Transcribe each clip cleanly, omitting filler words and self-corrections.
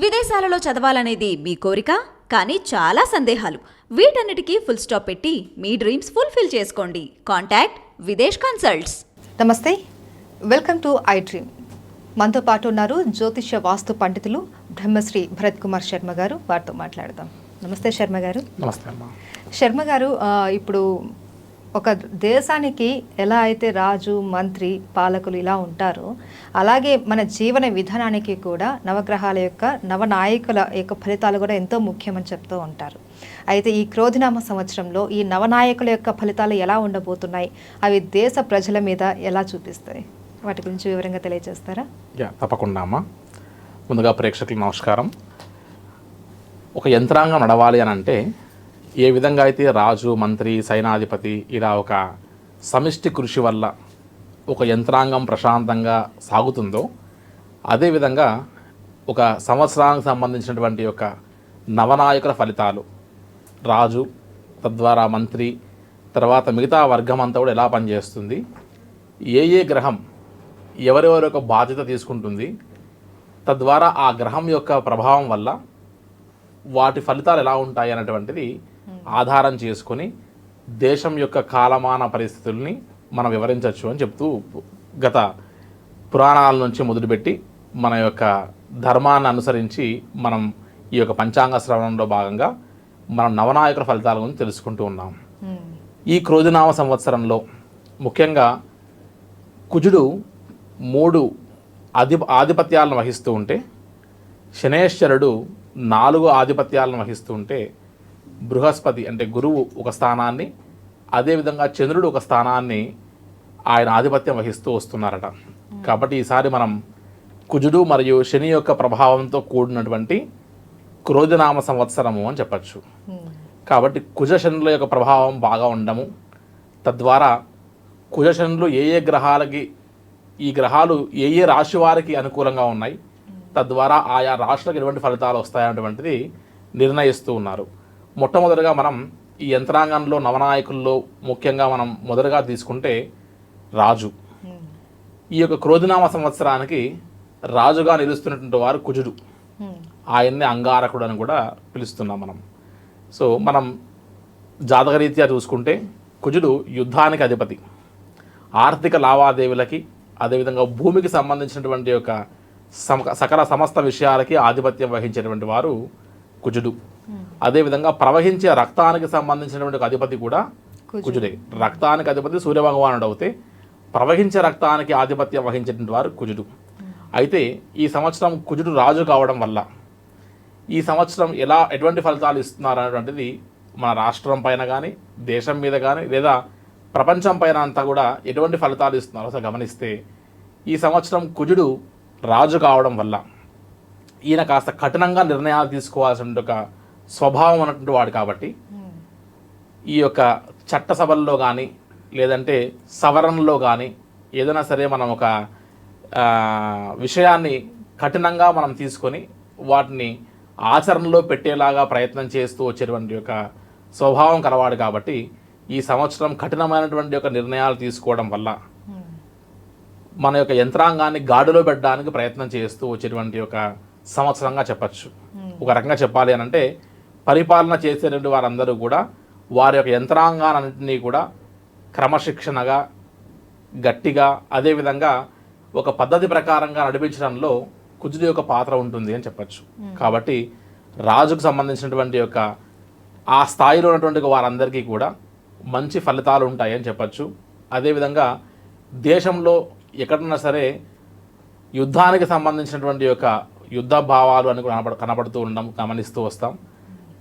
విదేశాలలో చదవాలనేది మీ కోరిక, కానీ చాలా సందేహాలు. వీటన్నిటికీ ఫుల్ స్టాప్ పెట్టి మీ డ్రీమ్స్ ఫుల్ఫిల్ చేసుకోండి. Contact Videsh consults. నమస్తే, వెల్కమ్ టు ఐ డ్రీమ్. మనతో పాటు ఉన్నారు జ్యోతిష్య వాస్తు పండితులు బ్రహ్మశ్రీ భరత్ కుమార్ శర్మ గారు. వారితో మాట్లాడదాం. నమస్తే శర్మ గారు. నమస్తే అమ్మా. శర్మ గారు, ఇప్పుడు ఒక దేశానికి ఎలా అయితే రాజు, మంత్రి, పాలకులు ఇలా ఉంటారో అలాగే మన జీవన విధానానికి కూడా నవగ్రహాల యొక్క నవనాయకుల యొక్క ఫలితాలు కూడా ఎంతో ముఖ్యమని చెప్తూ ఉంటారు. అయితే ఈ క్రోధినామ సంవత్సరంలో ఈ నవనాయకుల యొక్క ఫలితాలు ఎలా ఉండబోతున్నాయి, అవి దేశ ప్రజల మీద ఎలా చూపిస్తాయి, వాటి గురించి వివరంగా తెలియజేస్తారా? తప్పకుండా అమ్మా. ముందుగా ప్రేక్షకులకు నమస్కారం. ఒక యంత్రాంగం నడవాలి అని అంటే ఏ విధంగా అయితే రాజు, మంత్రి, సైనాధిపతి ఇలా ఒక సమిష్టి కృషి వల్ల ఒక యంత్రాంగం ప్రశాంతంగా సాగుతుందో అదేవిధంగా ఒక సంవత్సరానికి సంబంధించినటువంటి యొక్క నవనాయకుల ఫలితాలు, రాజు తద్వారా మంత్రి తర్వాత మిగతా వర్గం అంతా కూడా ఎలా పనిచేస్తుంది, ఏ గ్రహం ఎవరెవరి యొక్క బాధ్యత తీసుకుంటుంది, తద్వారా ఆ గ్రహం యొక్క ప్రభావం వల్ల వాటి ఫలితాలు ఎలా ఉంటాయి అనేటువంటిది ఆధారం చేసుకొని దేశం యొక్క కాలమాన పరిస్థితుల్ని మనం వివరించవచ్చు అని చెప్తూ గత పురాణాల నుంచి మొదలుపెట్టి మన యొక్క ధర్మాన్ని అనుసరించి మనం ఈ యొక్క పంచాంగ శ్రవణంలో భాగంగా మనం నవనాయకుల ఫలితాల గురించి తెలుసుకుంటూ ఉన్నాం. ఈ క్రోధినామ సంవత్సరంలో ముఖ్యంగా కుజుడు 3 ఆధిపత్యాలను వహిస్తూ ఉంటే, శనేశ్వరుడు 4 ఆధిపత్యాలను వహిస్తూ ఉంటే, బృహస్పతి అంటే గురువు ఒక స్థానాన్ని, అదేవిధంగా చంద్రుడు ఒక స్థానాన్ని ఆయన ఆధిపత్యం వహిస్తూ వస్తున్నారట. కాబట్టి ఈసారి మనం కుజుడు మరియు శని యొక్క ప్రభావంతో కూడినటువంటి క్రోధినామ సంవత్సరము అని చెప్పచ్చు. కాబట్టి కుజ శనుల యొక్క ప్రభావం బాగా ఉండము, తద్వారా కుజ శనులు ఏ గ్రహాలకి, ఈ గ్రహాలు ఏ రాశి వారికి అనుకూలంగా ఉన్నాయి, తద్వారా ఆయా రాశులకు ఎటువంటి ఫలితాలు వస్తాయనేటువంటిది నిర్ణయిస్తూ ఉన్నారు. మొట్టమొదటిగా మనం ఈ యంత్రాంగంలో నవనాయకుల్లో ముఖ్యంగా మనం మొదటగా తీసుకుంటే రాజు. ఈ యొక్క క్రోధినామ సంవత్సరానికి రాజుగా నిలుస్తున్నటువంటి వారు కుజుడు. ఆయన్ని అంగారకుడు అని కూడా పిలుస్తున్నాం మనం. సో మనం జాతకరీత్యా చూసుకుంటే కుజుడు యుద్ధానికి అధిపతి, ఆర్థిక లావాదేవీలకి, అదేవిధంగా భూమికి సంబంధించినటువంటి యొక్క సకల సమస్త విషయాలకి ఆధిపత్యం వహించేటువంటి వారు కుజుడు. అదేవిధంగా ప్రవహించే రక్తానికి సంబంధించినటువంటి అధిపతి కూడా కుజుడే. రక్తానికి అధిపతి సూర్యభగవానుడు అవుతే ప్రవహించే రక్తానికి ఆధిపత్యం వహించేటువంటి వారు కుజుడు. అయితే ఈ సంవత్సరం కుజుడు రాజు కావడం వల్ల ఈ సంవత్సరం ఎటువంటి ఫలితాలు ఇస్తున్నారు అనేటువంటిది మన రాష్ట్రం పైన కానీ, దేశం మీద కానీ, లేదా ప్రపంచం పైన అంతా కూడా ఎటువంటి ఫలితాలు ఇస్తున్నారో అసలు గమనిస్తే, ఈ సంవత్సరం కుజుడు రాజు కావడం వల్ల ఈయన కాస్త కఠినంగా నిర్ణయాలు తీసుకోవాల్సిన ఒక స్వభావం అన్నటువంటి వాడు. కాబట్టి ఈ యొక్క చట్టసభల్లో కానీ, లేదంటే సవరణలో కానీ ఏదైనా సరే మనం ఒక విషయాన్ని కఠినంగా మనం తీసుకొని వాటిని ఆచరణలో పెట్టేలాగా ప్రయత్నం చేస్తూ వచ్చేటువంటి యొక్క స్వభావం కలవాడు. కాబట్టి ఈ సంవత్సరం కఠినమైనటువంటి యొక్క నిర్ణయాలు తీసుకోవడం వల్ల మన యొక్క యంత్రాంగాన్ని గాడిలో పెట్టడానికి ప్రయత్నం చేస్తూ వచ్చేటువంటి ఒక సంవత్సరంగా చెప్పచ్చు. ఒక రకంగా చెప్పాలి అని అంటే, పరిపాలన చేసేటువంటి వారందరూ కూడా వారి యొక్క యంత్రాంగాన్నింటినీ కూడా క్రమశిక్షణగా, గట్టిగా, అదేవిధంగా ఒక పద్ధతి ప్రకారంగా నడిపించడంలో కుజుడి యొక్క పాత్ర ఉంటుంది అని చెప్పచ్చు. కాబట్టి రాజుకు సంబంధించినటువంటి యొక్క ఆ స్థాయిలో ఉన్నటువంటి వారందరికీ కూడా మంచి ఫలితాలు ఉంటాయని చెప్పచ్చు. అదేవిధంగా దేశంలో ఎక్కడన్నా సరే యుద్ధానికి సంబంధించినటువంటి యొక్క యుద్ధ భావాలు అని కూడా కనబడుతూ ఉండడం గమనిస్తూ వస్తాం.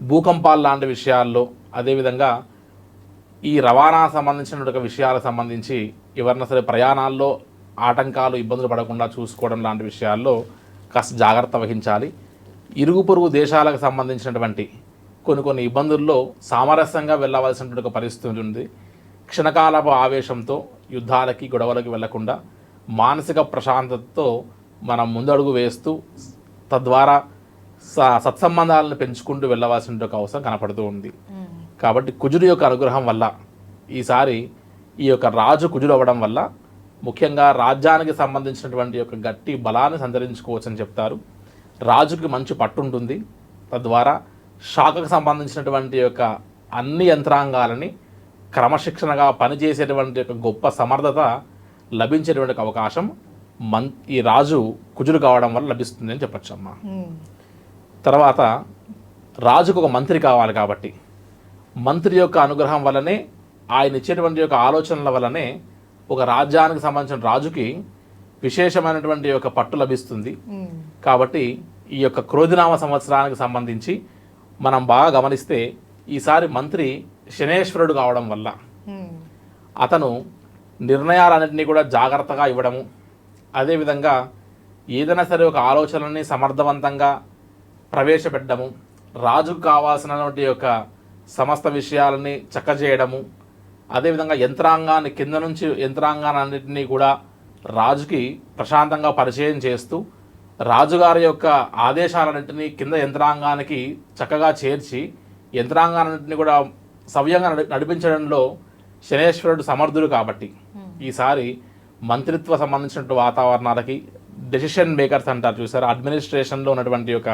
భూకంపాలు లాంటి విషయాల్లో, అదేవిధంగా ఈ రవాణా సంబంధించిన విషయాలకు సంబంధించి ఎవరైనా సరే ప్రయాణాల్లో ఆటంకాలు, ఇబ్బందులు పడకుండా చూసుకోవడం లాంటి విషయాల్లో కాస్త జాగ్రత్త వహించాలి. ఇరుగు పొరుగు దేశాలకు సంబంధించినటువంటి కొన్ని ఇబ్బందుల్లో సామరస్యంగా వెళ్ళవలసినటువంటి ఒక పరిస్థితి ఉంది. క్షణకాలపు ఆవేశంతో యుద్ధాలకి, గొడవలకి వెళ్లకుండా మానసిక ప్రశాంతతతో మనం ముందడుగు వేస్తూ తద్వారా సత్సంబంధాలను పెంచుకుంటూ వెళ్ళవలసిన ఒక అవసరం కనపడుతూ ఉంది. కాబట్టి కుజుడి యొక్క అనుగ్రహం వల్ల ఈసారి ఈ యొక్క రాజు కుజుడు అవ్వడం వల్ల ముఖ్యంగా రాజ్యానికి సంబంధించినటువంటి యొక్క గట్టి బలాన్ని సంతరించుకోవచ్చని చెప్తారు. రాజుకి మంచి పట్టు ఉంటుంది. తద్వారా శాఖకు సంబంధించినటువంటి యొక్క అన్ని యంత్రాంగాలని క్రమశిక్షణగా పనిచేసేటువంటి యొక్క గొప్ప సమర్థత లభించేటువంటి అవకాశం ఈ రాజు కుజుడు కావడం వల్ల లభిస్తుంది అని చెప్పచ్చమ్మా. తర్వాత రాజుకు ఒక మంత్రి కావాలి కాబట్టి మంత్రి యొక్క అనుగ్రహం వల్లనే ఆయన ఇచ్చేటువంటి యొక్క ఆలోచనల వల్లనే ఒక రాజ్యానికి సంబంధించిన రాజుకి విశేషమైనటువంటి యొక్క పట్టు లభిస్తుంది. కాబట్టి ఈ యొక్క క్రోధినామ సంవత్సరానికి సంబంధించి మనం బాగా గమనిస్తే ఈసారి మంత్రి శనేశ్వరుడు కావడం వల్ల అతను నిర్ణయాలన్నింటినీ కూడా జాగ్రత్తగా ఇవ్వడము, అదేవిధంగా ఏదైనా సరే ఒక ఆలోచనని సమర్థవంతంగా ప్రవేశపెట్టడము, రాజుకు కావాల్సినటువంటి యొక్క సమస్త విషయాలని చక్కజేయడము, అదేవిధంగా యంత్రాంగాన్ని కింద నుంచి యంత్రాంగాన్నింటినీ కూడా రాజుకి ప్రశాంతంగా పరిచయం చేస్తూ రాజుగారి యొక్క ఆదేశాలన్నింటినీ కింద యంత్రాంగానికి చక్కగా చేర్చి యంత్రాంగాన్నింటినీ కూడా సవ్యంగా నడిపించడంలో శనేశ్వరుడు సమర్థుడు. కాబట్టి ఈసారి మంత్రిత్వ సంబంధించిన వాతావరణాలకి డెసిషన్ మేకర్స్ అంటారు చూసారు, అడ్మినిస్ట్రేషన్లో ఉన్నటువంటి యొక్క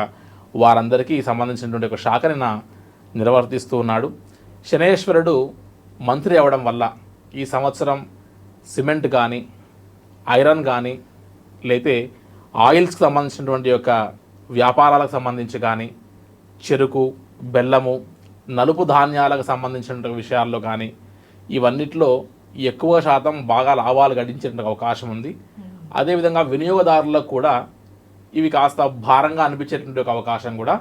వారందరికీ సంబంధించినటువంటి ఒక శాఖని నిర్వర్తిస్తూ ఉన్నాడు. శనేశ్వరుడు మంత్రి అవ్వడం వల్ల ఈ సంవత్సరం సిమెంట్ కానీ, ఐరన్ కానీ, లేతే ఆయిల్స్కి సంబంధించినటువంటి యొక్క వ్యాపారాలకు సంబంధించి కానీ, చెరుకు, బెల్లము, నలుపు ధాన్యాలకు సంబంధించిన విషయాల్లో కానీ ఇవన్నిట్లో ఎక్కువ శాతం బాగా లాభాలు గడించే అవకాశం ఉంది. అదేవిధంగా వినియోగదారులకు కూడా ఇవి కాస్త భారంగా అనిపించేటువంటి ఒక అవకాశం కూడా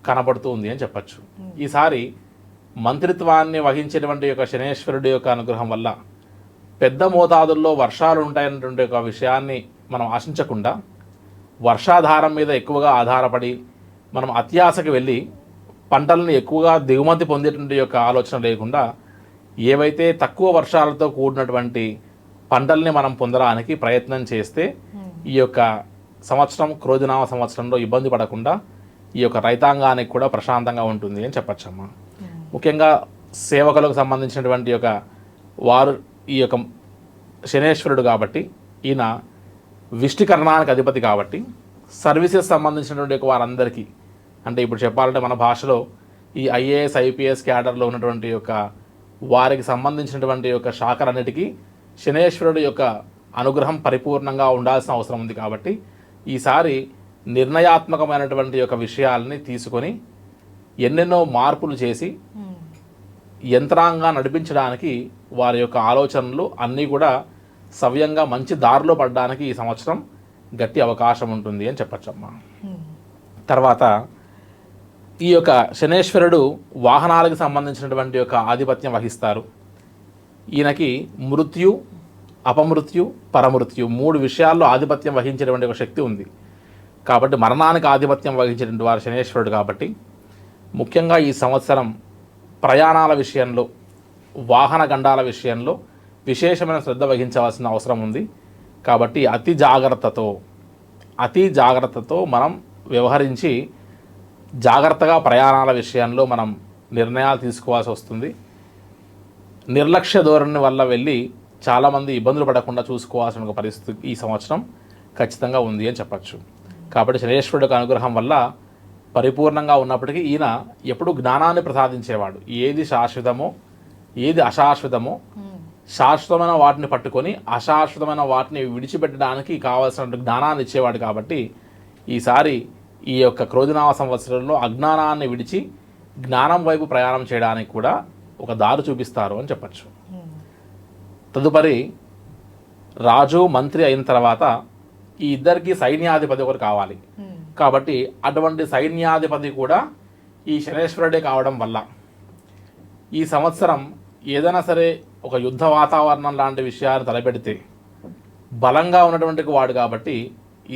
కనబడుతూ ఉంది అని చెప్పచ్చు. ఈసారి మంత్రిత్వాన్ని వహించేటువంటి యొక్క శనేశ్వరుడి యొక్క అనుగ్రహం వల్ల పెద్ద మోతాదుల్లో వర్షాలు ఉంటాయన్నటువంటి ఒక విషయాన్ని మనం ఆశించకుండా వర్షాధారం మీద ఎక్కువగా ఆధారపడి మనం అత్యాశకి వెళ్ళి పంటలను ఎక్కువగా దిగుమతి పొందేటువంటి యొక్క ఆలోచన లేకుండా ఏవైతే తక్కువ వర్షాలతో కూడినటువంటి పంటల్ని మనం పొందడానికి ప్రయత్నం చేస్తే ఈ యొక్క సంవత్సరం క్రోధినామ సంవత్సరంలో ఇబ్బంది పడకుండా ఈ యొక్క రైతాంగానికి కూడా ప్రశాంతంగా ఉంటుంది అని చెప్పచ్చమ్మా. ముఖ్యంగా సేవకులకు సంబంధించినటువంటి యొక్క వారు ఈ యొక్క శనేశ్వరుడు కాబట్టి ఈయన విష్టికరణానికి అధిపతి కాబట్టి సర్వీసెస్ సంబంధించినటువంటి వారందరికీ, అంటే ఇప్పుడు చెప్పాలంటే మన భాషలో ఈ ఐఏఎస్ ఐపీఎస్ క్యాడర్లో ఉన్నటువంటి యొక్క వారికి సంబంధించినటువంటి యొక్క శాఖలన్నిటికీ శనేశ్వరుడు యొక్క అనుగ్రహం పరిపూర్ణంగా ఉండాల్సిన అవసరం ఉంది. కాబట్టి ఈసారి నిర్ణయాత్మకమైనటువంటి యొక్క విషయాలని తీసుకొని ఎన్నెన్నో మార్పులు చేసి యంత్రాంగా నడిపించడానికి వారి యొక్క ఆలోచనలు అన్నీ కూడా సవ్యంగా మంచి దారిలో పడడానికి ఈ సంవత్సరం గట్టి అవకాశం ఉంటుంది అని చెప్పచ్చమ్మా. తర్వాత ఈ యొక్క శనేశ్వరుడు వాహనాలకు సంబంధించినటువంటి యొక్క ఆధిపత్యం వహిస్తారు. ఈయనకి మృత్యు, అపమృత్యు, పరమృత్యు 3 విషయాల్లో ఆధిపత్యం వహించేటువంటి ఒక శక్తి ఉంది. కాబట్టి మరణానికి ఆధిపత్యం వహించేటువంటి వారు శనేశ్వరుడు. కాబట్టి ముఖ్యంగా ఈ సంవత్సరం ప్రయాణాల విషయంలో, వాహన గండాల విషయంలో విశేషమైన శ్రద్ధ వహించవలసిన అవసరం ఉంది. కాబట్టి అతి జాగ్రత్తతో మనం వ్యవహరించి జాగ్రత్తగా ప్రయాణాల విషయంలో మనం నిర్ణయాలు తీసుకోవాల్సి వస్తుంది. నిర్లక్ష్య ధోరణి వల్ల వెళ్ళి చాలామంది ఇబ్బందులు పడకుండా చూసుకోవాల్సిన ఒక పరిస్థితి ఈ సంవత్సరం ఖచ్చితంగా ఉంది అని చెప్పచ్చు. కాబట్టి శనేశ్వరుడి యొక్క అనుగ్రహం వల్ల పరిపూర్ణంగా ఉన్నప్పటికీ ఈయన ఎప్పుడు జ్ఞానాన్ని ప్రసాదించేవాడు. ఏది శాశ్వతమో ఏది అశాశ్వతమో శాశ్వతమైన వాటిని పట్టుకొని అశాశ్వతమైన వాటిని విడిచిపెట్టడానికి కావాల్సిన జ్ఞానాన్ని ఇచ్చేవాడు. కాబట్టి ఈసారి ఈ యొక్క క్రోధినామ సంవత్సరంలో అజ్ఞానాన్ని విడిచి జ్ఞానం వైపు ప్రయాణం చేయడానికి కూడా ఒక దారి చూపిస్తారు అని చెప్పచ్చు. తదుపరి రాజు మంత్రి అయిన తర్వాత ఈ ఇద్దరికి సైన్యాధిపతి ఒకరు కావాలి. కాబట్టి అటువంటి సైన్యాధిపతి కూడా ఈ శనేశ్వరుడే కావడం వల్ల ఈ సంవత్సరం ఏదైనా సరే ఒక యుద్ధ వాతావరణం లాంటి విషయాన్ని తలపెడితే బలంగా ఉన్నటువంటి వాడు. కాబట్టి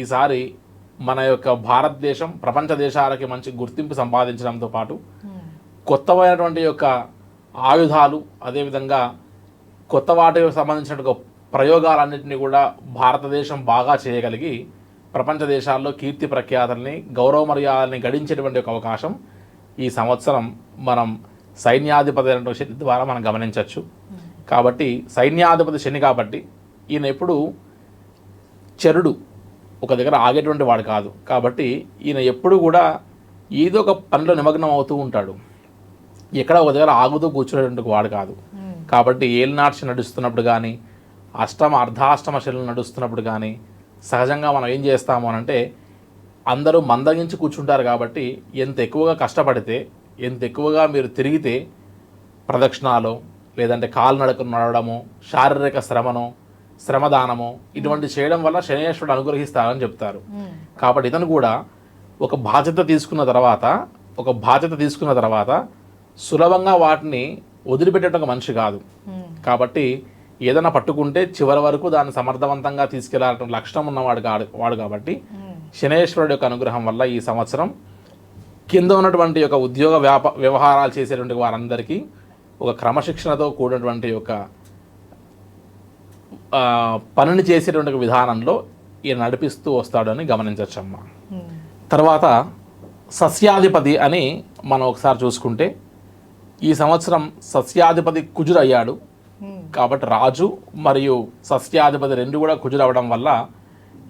ఈసారి మన యొక్క భారతదేశం ప్రపంచ దేశాలకి మంచి గుర్తింపు సంపాదించడంతో పాటు కొత్తమైనటువంటి యొక్క ఆయుధాలు, అదేవిధంగా కొత్త వాటికి సంబంధించిన ప్రయోగాలన్నింటినీ కూడా భారతదేశం బాగా చేయగలిగి ప్రపంచ దేశాల్లో కీర్తి ప్రఖ్యాతల్ని, గౌరవ మర్యాదల్ని గడించేటువంటి ఒక అవకాశం ఈ సంవత్సరం మనం సైన్యాధిపతి అయినటువంటి శని ద్వారా మనం గమనించవచ్చు. కాబట్టి సైన్యాధిపతి శని కాబట్టి ఈయన ఎప్పుడు చరుడు ఒక దగ్గర ఆగేటువంటి వాడు కాదు. కాబట్టి ఈయన ఎప్పుడు కూడా ఏదో ఒక పనిలో నిమగ్నం అవుతూ ఉంటాడు. ఎక్కడ ఒక దగ్గర ఆగుతూ కూర్చునేటువంటి వాడు కాదు. కాబట్టి ఏలినాటి నడుస్తున్నప్పుడు కానీ, అర్ధాష్టమ శనులు నడుస్తున్నప్పుడు కానీ సహజంగా మనం ఏం చేస్తాము అనంటే అందరూ మందగించి కూర్చుంటారు. కాబట్టి ఎంత ఎక్కువగా కష్టపడితే, ఎంత ఎక్కువగా మీరు తిరిగితే, ప్రదక్షిణాలు లేదంటే కాలునడకను నడవడము, శారీరక శ్రమదానము ఇటువంటి చేయడం వల్ల శనేశ్వరుడు అనుగ్రహిస్తారని చెప్తారు. కాబట్టి ఇతను కూడా ఒక బాధ్యత తీసుకున్న తర్వాత సులభంగా వాటిని వదిలిపెట్టేట ఒక మనిషి కాదు. కాబట్టి ఏదైనా పట్టుకుంటే చివరి వరకు దాన్ని సమర్థవంతంగా తీసుకెళ్లాలన్న లక్షణం ఉన్నవాడు కాబట్టి శనేశ్వరుడు యొక్క అనుగ్రహం వల్ల ఈ సంవత్సరం కింద ఉన్నటువంటి యొక్క ఉద్యోగ వ్యవహారాలు చేసేటువంటి వారందరికీ ఒక క్రమశిక్షణతో కూడినటువంటి యొక్క పనిని చేసేటువంటి విధానంలో ఈయన నడిపిస్తూ వస్తాడని గమనించవచ్చమ్మా. తర్వాత సస్యాధిపతి అని మనం ఒకసారి చూసుకుంటే ఈ సంవత్సరం సస్యాధిపతి కుజుడు అయ్యాడు. కాబట్టి రాజు మరియు సస్యాధిపతి రెండు కూడా కుజుడు అవ్వడం వల్ల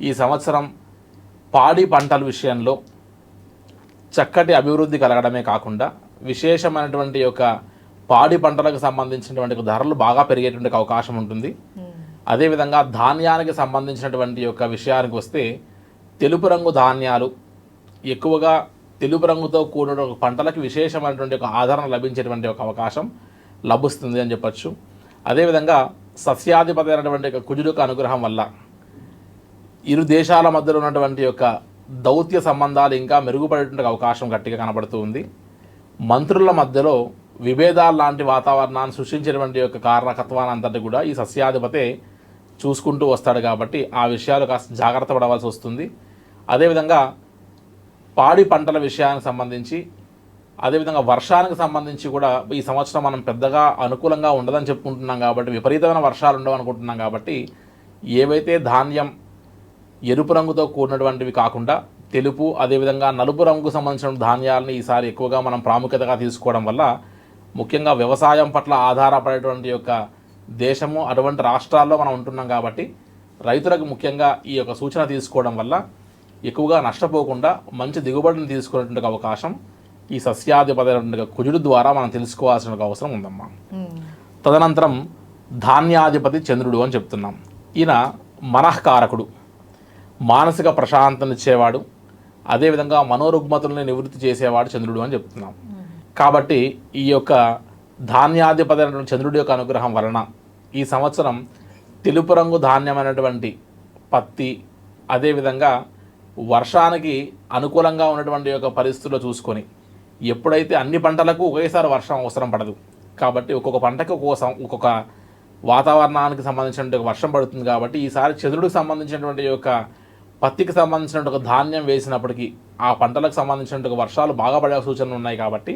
ఈ సంవత్సరం పాడి పంటల విషయంలో చక్కటి అభివృద్ధి కలగడమే కాకుండా విశేషమైనటువంటి యొక్క పాడి పంటలకు సంబంధించినటువంటి ధరలు బాగా పెరిగేటువంటి అవకాశం ఉంటుంది. అదేవిధంగా ధాన్యానికి సంబంధించినటువంటి యొక్క విషయానికి వస్తే తెలుపు రంగు ధాన్యాలు ఎక్కువగా తెలుపు రంగుతో కూడిన పంటలకు విశేషమైనటువంటి ఒక ఆదరణ లభించేటువంటి ఒక అవకాశం లభిస్తుంది అని చెప్పచ్చు. అదేవిధంగా సస్యాధిపతి అయినటువంటి యొక్క కుజుడుకు అనుగ్రహం వల్ల ఇరు దేశాల మధ్యలో ఉన్నటువంటి యొక్క దౌత్య సంబంధాలు ఇంకా మెరుగుపడేటువంటి అవకాశం గట్టిగా కనబడుతూ ఉంది. మంత్రుల మధ్యలో విభేదాలు లాంటి వాతావరణాన్ని సృష్టించేటువంటి యొక్క కారణకత్వాన్ని అంతటి కూడా ఈ సస్యాధిపతే చూసుకుంటూ వస్తాడు. కాబట్టి ఆ విషయాలు కాస్త జాగ్రత్త పడవలసి వస్తుంది. అదేవిధంగా పాడి పంటల విషయానికి సంబంధించి, అదేవిధంగా వర్షానికి సంబంధించి కూడా ఈ సంవత్సరం మనం పెద్దగా అనుకూలంగా ఉండదని చెప్పుకుంటున్నాం. కాబట్టి విపరీతమైన వర్షాలు ఉండవు అనుకుంటున్నాం. కాబట్టి ఏవైతే ధాన్యం ఎరుపు రంగుతో కూడినటువంటివి కాకుండా తెలుపు అదేవిధంగా నలుపు రంగుకు సంబంధించిన ధాన్యాలని ఈసారి ఎక్కువగా మనం ప్రాముఖ్యతగా తీసుకోవడం వల్ల ముఖ్యంగా వ్యవసాయం పట్ల ఆధారపడేటువంటి యొక్క దేశము అటువంటి రాష్ట్రాల్లో మనం ఉంటున్నాం. కాబట్టి రైతులకు ముఖ్యంగా ఈ యొక్క సూచన తీసుకోవడం వల్ల ఎక్కువగా నష్టపోకుండా మంచి దిగుబడిని తీసుకునేటువంటి అవకాశం ఈ సస్యాధిపతి కుజుడు ద్వారా మనం తెలుసుకోవాల్సిన అవసరం ఉందమ్మా. తదనంతరం ధాన్యాధిపతి చంద్రుడు అని చెప్తున్నాం. ఈయన మనఃకారకుడు, మానసిక ప్రశాంతనిచ్చేవాడు, అదేవిధంగా మనోరుగ్మతుల్ని నివృత్తి చేసేవాడు చంద్రుడు అని చెప్తున్నాం. కాబట్టి ఈ యొక్క ధాన్యాధిపతి అయినటువంటి చంద్రుడి యొక్క అనుగ్రహం వలన ఈ సంవత్సరం తెలుపు రంగు ధాన్యమైనటువంటి పత్తి, అదేవిధంగా వర్షానికి అనుకూలంగా ఉన్నటువంటి యొక్క పరిస్థితుల్లో చూసుకొని ఎప్పుడైతే అన్ని పంటలకు ఒకేసారి వర్షం అవసరం పడదు. కాబట్టి ఒక్కొక్క పంటకి ఒక్కొక్క వాతావరణానికి సంబంధించినటువంటి వర్షం పడుతుంది. కాబట్టి ఈసారి చంద్రుడికి సంబంధించినటువంటి యొక్క పత్తికి సంబంధించిన ఒక ధాన్యం వేసినప్పటికీ ఆ పంటలకు సంబంధించినటువంటి వర్షాలు బాగా పడే సూచనలు ఉన్నాయి. కాబట్టి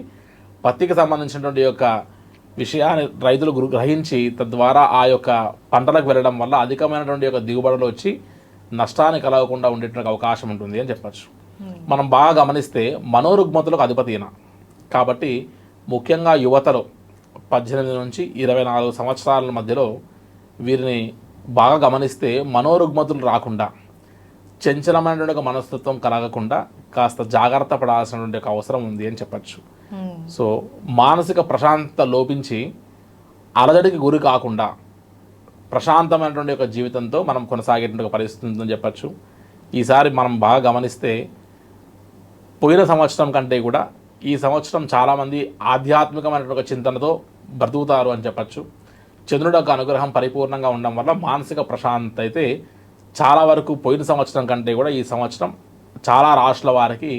పత్తికి సంబంధించినటువంటి యొక్క విషయాన్ని రైతులు గ్రహించి తద్వారా ఆ యొక్క పంటలకు వెళ్ళడం వల్ల అధికమైనటువంటి యొక్క దిగుబడులు వచ్చి నష్టాన్ని కలగకుండా ఉండేటువంటి అవకాశం ఉంటుంది అని చెప్పచ్చు. మనం బాగా గమనిస్తే మనోరుగ్మతులకు అధిపతి ఈయన. కాబట్టి ముఖ్యంగా యువతలో 18 నుంచి 24 సంవత్సరాల మధ్యలో వీరిని బాగా గమనిస్తే మనోరుగ్మతులు రాకుండా, చంచలమైనటువంటి ఒక మనస్తత్వం కలగకుండా కాస్త జాగ్రత్త పడాల్సినటువంటి ఒక అవసరం ఉంది అని చెప్పచ్చు. సో మానసిక ప్రశాంతత లోపించి అలజడికి గురి కాకుండా ప్రశాంతమైనటువంటి ఒక జీవితంతో మనం కొనసాగేటువంటి ఒక పరిస్థితి ఉందని చెప్పచ్చు. ఈసారి మనం బాగా గమనిస్తే పోయిన సంవత్సరం కంటే కూడా ఈ సంవత్సరం చాలామంది ఆధ్యాత్మికమైనటువంటి ఒక చింతనతో బ్రతుకుతారు అని చెప్పచ్చు. చంద్రుడి యొక్క అనుగ్రహం పరిపూర్ణంగా ఉండడం వల్ల మానసిక ప్రశాంతత అయితే చాలా వరకు పోయిన సంవత్సరం కంటే కూడా ఈ సంవత్సరం చాలా రాష్ట్రాల వారికి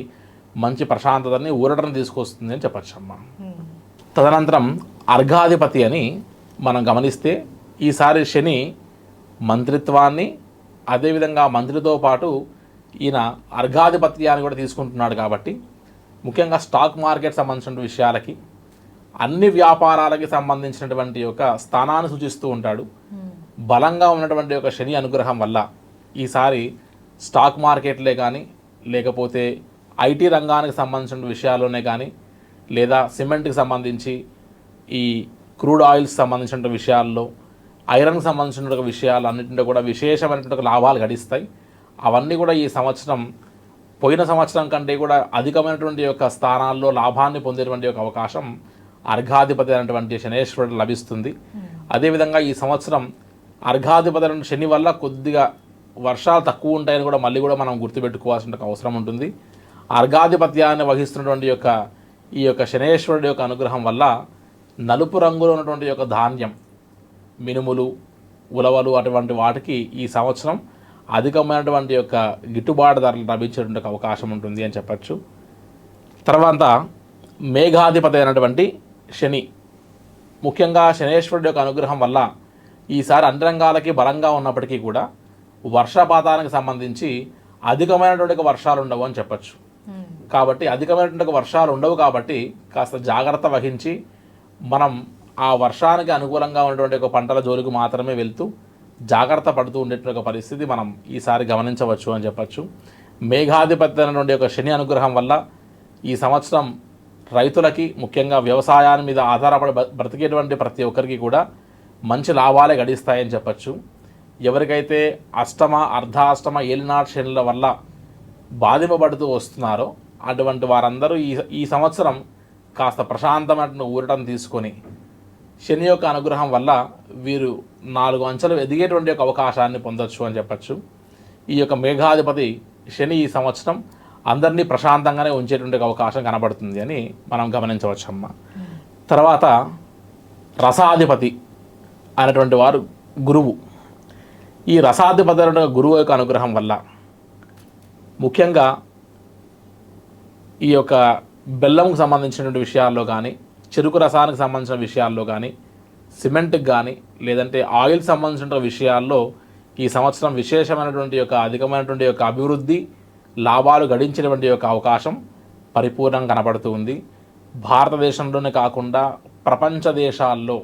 మంచి ప్రశాంతతని ఊరటను తీసుకొస్తుంది అని చెప్పచ్చు అమ్మ. తదనంతరం అర్ఘాధిపతి అని మనం గమనిస్తే ఈసారి శని మంత్రిత్వాన్ని అదేవిధంగా మంత్రితో పాటు ఈయన అర్ఘాధిపత్యాన్ని కూడా తీసుకుంటున్నాడు. కాబట్టి ముఖ్యంగా స్టాక్ మార్కెట్ సంబంధించిన విషయాలకి అన్ని వ్యాపారాలకి సంబంధించినటువంటి ఒక స్థానాన్ని సూచిస్తూ ఉంటాడు. బలంగా ఉన్నటువంటి ఒక శని అనుగ్రహం వల్ల ఈసారి స్టాక్ మార్కెట్లే కానీ లేకపోతే ఐటీ రంగానికి సంబంధించిన విషయాల్లోనే కానీ లేదా సిమెంట్కి సంబంధించి ఈ క్రూడ్ ఆయిల్స్ సంబంధించిన విషయాల్లో ఐరన్కి సంబంధించిన విషయాలు అన్నింటిలో కూడా విశేషమైనటువంటి లాభాలు గడిస్తాయి. అవన్నీ కూడా ఈ సంవత్సరం పోయిన సంవత్సరం కంటే కూడా అధికమైనటువంటి యొక్క స్థానాల్లో లాభాన్ని పొందేటువంటి యొక్క అవకాశం అర్ఘాధిపతి అయినటువంటి శనేశ్వరుడు లభిస్తుంది. అదేవిధంగా ఈ సంవత్సరం అర్ఘాధిపతి అయిన శని వల్ల కొద్దిగా వర్షాలు తక్కువ ఉంటాయని కూడా మళ్ళీ కూడా మనం గుర్తుపెట్టుకోవాల్సిన అవసరం ఉంటుంది. అర్ఘాధిపత్యాన్ని వహిస్తున్నటువంటి యొక్క ఈ యొక్క శనేశ్వరుడి యొక్క అనుగ్రహం వల్ల నలుపు రంగులో ఉన్నటువంటి యొక్క ధాన్యం, మినుములు, ఉలవలు అటువంటి వాటికి ఈ సంవత్సరం అధికమైనటువంటి యొక్క గిట్టుబాటు ధరలు లభించేటువంటి అవకాశం ఉంటుంది అని చెప్పచ్చు. తర్వాత మేఘాధిపతి అయినటువంటి శని, ముఖ్యంగా శనేశ్వరుడి యొక్క అనుగ్రహం వల్ల ఈసారి అన్ని రంగాలకి బలంగా ఉన్నప్పటికీ కూడా వర్షపాతానికి సంబంధించి అధికమైనటువంటి వర్షాలు ఉండవు అని చెప్పచ్చు. కాబట్టి అధికమైనటువంటి వర్షాలు ఉండవు కాబట్టి కాస్త జాగ్రత్త వహించి మనం ఆ వర్షానికి అనుకూలంగా ఉన్నటువంటి ఒక పంటల జోలికి మాత్రమే వెళ్తూ జాగ్రత్త పడుతూ ఉండేటువంటి పరిస్థితి మనం ఈసారి గమనించవచ్చు అని చెప్పచ్చు. మేఘాధిపతి అయినటువంటి ఒక శని అనుగ్రహం వల్ల ఈ సంవత్సరం రైతులకి, ముఖ్యంగా వ్యవసాయాన్ని మీద ఆధారపడి బ్రతికేటువంటి ప్రతి ఒక్కరికి కూడా మంచి లాభాలే గడిస్తాయని చెప్పచ్చు. ఎవరికైతే అష్టమ, అర్ధాష్టమ, ఏలినాటి శనుల వల్ల బాధింపబడుతూ వస్తున్నారో అటువంటి వారందరూ ఈ సంవత్సరం కాస్త ప్రశాంతమైన ఊరటం తీసుకొని శని యొక్క అనుగ్రహం వల్ల వీరు 4 అంచెలు ఎదిగేటువంటి ఒక అవకాశాన్ని పొందొచ్చు అని చెప్పచ్చు. ఈ యొక్క మేఘాధిపతి శని ఈ సంవత్సరం అందరినీ ప్రశాంతంగానే ఉంచేటువంటి అవకాశం కనబడుతుంది అని మనం గమనించవచ్చమ్మ. తర్వాత రసాధిపతి అనేటువంటి వారు గురువు. ఈ రసాధిపతి అయిన గురువు యొక్క అనుగ్రహం వల్ల ముఖ్యంగా ఈ యొక్క బెల్లంకు సంబంధించినటువంటి విషయాల్లో కానీ, చెరుకు రసానికి సంబంధించిన విషయాల్లో కానీ, సిమెంట్కి కానీ, లేదంటే ఆయిల్ సంబంధించిన విషయాల్లో ఈ సంవత్సరం విశేషమైనటువంటి యొక్క అధికమైనటువంటి యొక్క అభివృద్ధి, లాభాలు గడించినటువంటి యొక్క అవకాశం పరిపూర్ణంగా కనబడుతూ ఉంది. భారతదేశంలోనే కాకుండా ప్రపంచ దేశాల్లో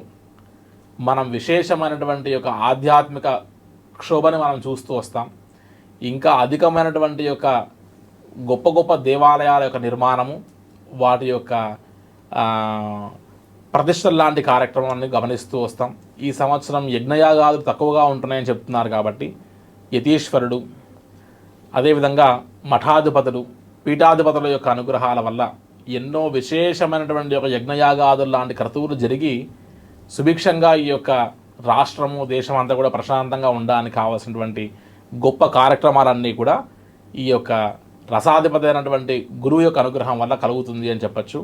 మనం విశేషమైనటువంటి యొక్క ఆధ్యాత్మిక క్షోభని మనం చూస్తూ వస్తాం. ఇంకా అధికమైనటువంటి యొక్క గొప్ప గొప్ప దేవాలయాల యొక్క నిర్మాణము, వాటి యొక్క ప్రతిష్టలు లాంటి కార్యక్రమాన్ని గమనిస్తూ వస్తాం. ఈ సంవత్సరం యజ్ఞయాగాలు తక్కువగా ఉంటున్నాయని చెప్తున్నారు కాబట్టి యతీశ్వరుడు, అదేవిధంగా మఠాధిపతులు, పీఠాధిపతుల యొక్క అనుగ్రహాల వల్ల ఎన్నో విశేషమైనటువంటి యొక్క యజ్ఞయాగాదులు లాంటి క్రతువులు జరిగి సుభిక్షంగా ఈ యొక్క రాష్ట్రము, దేశం అంతా కూడా ప్రశాంతంగా ఉండడానికి కావాల్సినటువంటి గొప్ప కార్యక్రమాలన్నీ కూడా ఈ యొక్క రసాధిపతి అయినటువంటి గురువు యొక్క అనుగ్రహం వల్ల కలుగుతుంది అని చెప్పచ్చు.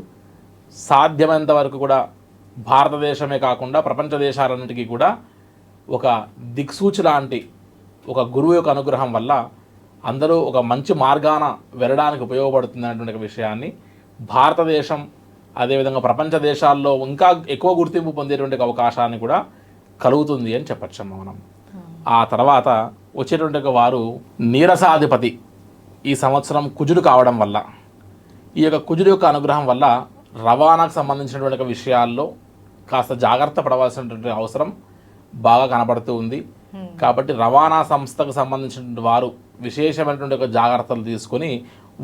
సాధ్యమైనంత వరకు కూడా భారతదేశమే కాకుండా ప్రపంచ దేశాలన్నిటికీ కూడా ఒక దిక్సూచి లాంటి ఒక గురువు యొక్క అనుగ్రహం వల్ల అందరూ ఒక మంచి మార్గాన వెళ్ళడానికి ఉపయోగపడుతుంది అనేటువంటి విషయాన్ని భారతదేశం, అదేవిధంగా ప్రపంచ దేశాల్లో ఇంకా ఎక్కువ గుర్తింపు పొందేటువంటి అవకాశాన్ని కూడా కలుగుతుంది అని చెప్పచ్చమ్మ మనం. ఆ తర్వాత వచ్చేటువంటి వారు నీరసాధిపతి ఈ సంవత్సరం కుజుడు కావడం వల్ల, ఈ యొక్క కుజుడు యొక్క అనుగ్రహం వల్ల రవాణాకు సంబంధించినటువంటి విషయాల్లో కాస్త జాగ్రత్త పడవలసినటువంటి అవసరం బాగా కనబడుతూ ఉంది. కాబట్టి రవాణా సంస్థకు సంబంధించిన వారు విశేషమైనటువంటి ఒక జాగ్రత్తలు తీసుకొని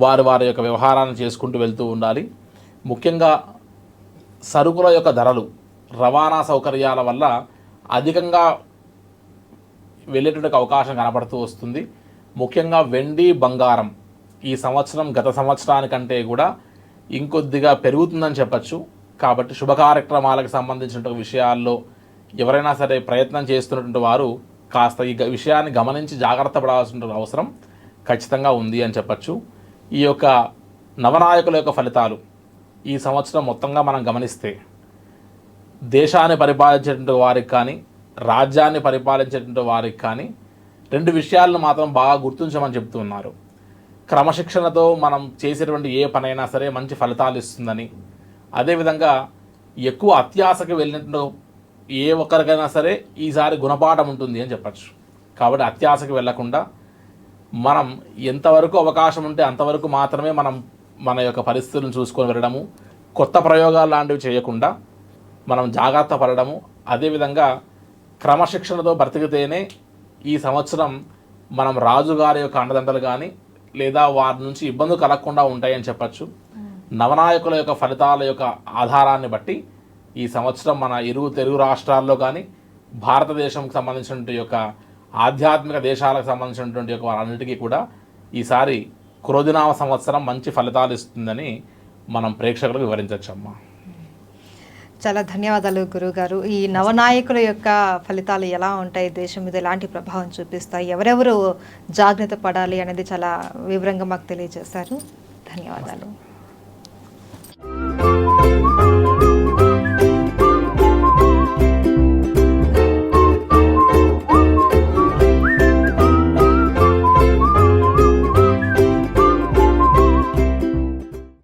వారి యొక్క వ్యవహారాన్ని చేసుకుంటూ వెళ్తూ ఉండాలి. ముఖ్యంగా సరుకుల యొక్క ధరలు రవాణా సౌకర్యాల వల్ల అధికంగా వెళ్ళేటువంటి అవకాశం కనబడుతూ వస్తుంది. ముఖ్యంగా వెండి, బంగారం ఈ సంవత్సరం గత సంవత్సరానికంటే కూడా ఇంకొద్దిగా పెరుగుతుందని చెప్పచ్చు. కాబట్టి శుభ కార్యక్రమాలకు సంబంధించిన విషయాల్లో ఎవరైనా సరే ప్రయత్నం చేస్తున్నటువంటి వారు కాస్త ఈ విషయాన్ని గమనించి జాగ్రత్త పడాల్సిన అవసరం ఖచ్చితంగా ఉంది అని చెప్పచ్చు. ఈ యొక్క నవనాయకుల యొక్క ఫలితాలు ఈ సంవత్సరం మొత్తంగా మనం గమనిస్తే దేశాన్ని పరిపాలించేటువంటి వారికి కానీ, రాజ్యాన్ని పరిపాలించేటువంటి వారికి కానీ 2 విషయాలను మాత్రం బాగా గుర్తించమని చెప్తూ ఉన్నారు. క్రమశిక్షణతో మనం చేసేటువంటి ఏ పనైనా సరే మంచి ఫలితాలు ఇస్తుందని, అదేవిధంగా ఎక్కువ అత్యాశకి వెళ్ళినట్టు ఏ ఒక్కరికైనా సరే ఈసారి గుణపాఠం ఉంటుంది అని చెప్పచ్చు. కాబట్టి అత్యాశకి వెళ్లకుండా మనం ఎంతవరకు అవకాశం ఉంటే అంతవరకు మాత్రమే మనం మన యొక్క పరిస్థితులను చూసుకొని వెళ్ళడము, కొత్త ప్రయోగాలు లాంటివి చేయకుండా మనం జాగ్రత్త పడడము, అదేవిధంగా క్రమశిక్షణతో బ్రతికితేనే ఈ సంవత్సరం మనం రాజుగారి యొక్క అండదండలు కానీ లేదా వారి నుంచి ఇబ్బందులు కలగకుండా ఉంటాయని చెప్పచ్చు. నవనాయకుల యొక్క ఫలితాల యొక్క ఆధారాన్ని బట్టి ఈ సంవత్సరం మన తెలుగు రాష్ట్రాల్లో కానీ భారతదేశంకి సంబంధించిన యొక్క ఆధ్యాత్మిక దేశాలకు సంబంధించినటువంటి యొక్క వారన్నిటికీ కూడా ఈసారి క్రోధినామ సంవత్సరం మంచి ఫలితాలు ఇస్తుందని మనం ప్రేక్షకులకు వివరించవచ్చమ్మా. చాలా ధన్యవాదాలు గురువుగారు. ఈ నవనాయకుల యొక్క ఫలితాలు ఎలా ఉంటాయి, దేశం మీద ఎలాంటి ప్రభావం చూపిస్తాయి, ఎవరెవరు జాగ్రత్త పడాలి అనేది చాలా వివరంగా మాకు తెలియజేశారు. ధన్యవాదాలు.